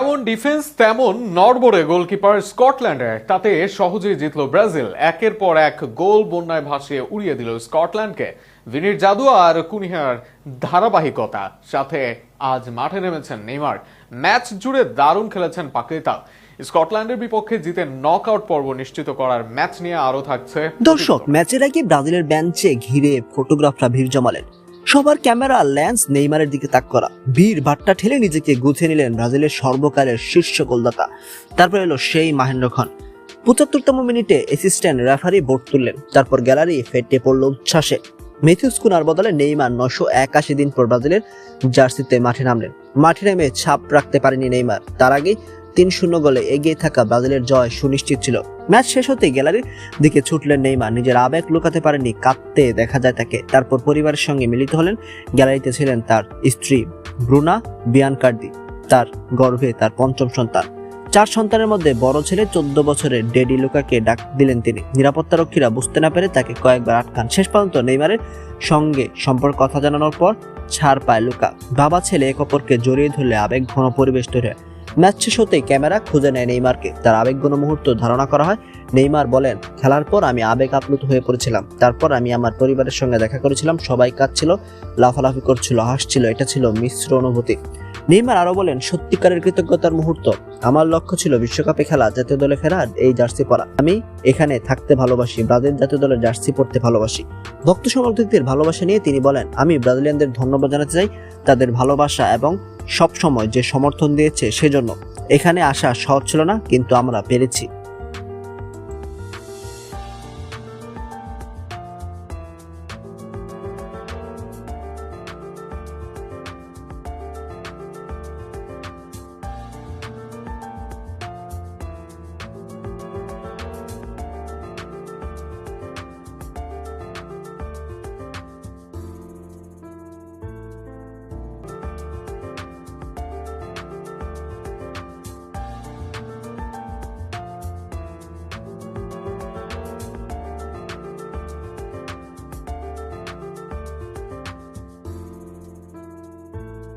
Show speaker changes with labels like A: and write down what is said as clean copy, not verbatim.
A: যেমন ডিফেন্স তেমন নড়বড়ে গোলকিপার স্কটল্যান্ডের, তাতে সহজেই জিতল ব্রাজিল। একের পর এক গোল বন্যায় ভাসিয়ে উড়িয়ে দিল স্কটল্যান্ডকে। ভিনির জাদু আর কুনিহার ধারাবাহিকতা সাথে আজ মাঠে নেমেছেন নেইমার। ম্যাচ জুড়ে দারুণ খেলেছেন পাকেতা। স্কটল্যান্ডের বিপক্ষে জিতে নকআউট পর্ব নিশ্চিত করার ম্যাচ নিয়ে আরো থাকছে।
B: দর্শক, ম্যাচের আগে ব্রাজিলের বেঞ্চে ঘিরে ফটোগ্রাফরা ভিড় জমালেন। সবার ক্যামেরা লেন্স নেইমারের দিকে তাক করা। বীর ভাট্টা ঠেলে নিজেকে গুছিয়ে নিলেন ব্রাজিলের সর্বকালের শীর্ষ গোলদাতা। তারপর এলো সেই মহেন্দ্র খন। ৭৫তম মিনিটে অ্যাসিস্ট্যান্ট রেফারি বোর্ড তুললেন। তারপর গ্যালারি ফেটে পড়ল উচ্ছ্বাসে। ম্যাথিউস কুনার বদলে নেইমার ৯৮১ দিন পর ব্রাজিলের জার্সিতে মাঠে নামলেন। মাঠে নেমে ছাপ রাখতে পারেনি নেইমার। তার আগেই ৩-০ গোলে এগিয়ে থাকা ব্রাজিলের জয় সুনিশ্চিত ছিল। ম্যাচ শেষ হতে গ্যালারির দিকে ছুটলেন নেইমার। নিজের আবেগ লুকাতে পারেননি, কাঁদতে দেখা যায় তাকে। তারপর পরিবারের সঙ্গে মিলিত হলেন। গ্যালারিতে ছিলেন তার স্ত্রী ব্রুনা বিয়ানকার্দি, তার গর্ভে তার পঞ্চম সন্তান। ৪ সন্তানের মধ্যে বড় ছেলে ১৪ বছরের ডেডি লুকাকে ডাক দিলেন তিনি। নিরাপত্তারক্ষীরা বুঝতে না পেরে তাকে কয়েকবার আটকান। শেষ পর্যন্ত নেইমারের সঙ্গে সম্পর্ক কথা জানানোর পর ছাড় পায় লুকা। বাবা ছেলে এক অপরকে জড়িয়ে ধরলে আবেগ ঘন পরিবেশ তৈরি হয়। ম্যাচ শেষ হতেই ক্যামেরা খুঁজে নেয় নেইমারকে। তার আবেগঘন মুহূর্ত ধারণা করা হয়। নেইমার বলেন, খেলার পর আমি আবেগ আপ্লুত হয়ে পড়েছিলাম। তারপর আমি আমার পরিবারের সঙ্গে দেখা করেছিলাম। সবাই কাঁদছিল, লাফালাফি করছিল, হাসছিল। এটা ছিল মিশ্র অনুভূতি। নেইমার আরো বলেন, সত্যিকারের কৃতজ্ঞতার মুহূর্ত। আমার লক্ষ্য ছিল বিশ্বকাপে খেলা, জাতীয় দলে ফেরা, এই জার্সি পরা। আমি এখানে থাকতে ভালোবাসি, ব্রাজিল জাতীয় দলের জার্সি পরতে ভালোবাসি। ভক্ত সমর্থকদের ভালোবাসা নিয়ে তিনি বলেন, আমি ব্রাজিলিয়ানদের ধন্যবাদ জানাতে চাই তাদের ভালোবাসা এবং সব সময় যে সমর্থন দিয়েছে সেজন্য। এখানে আসা সহজ ছিল না, কিন্তু আমরা পেরেছি।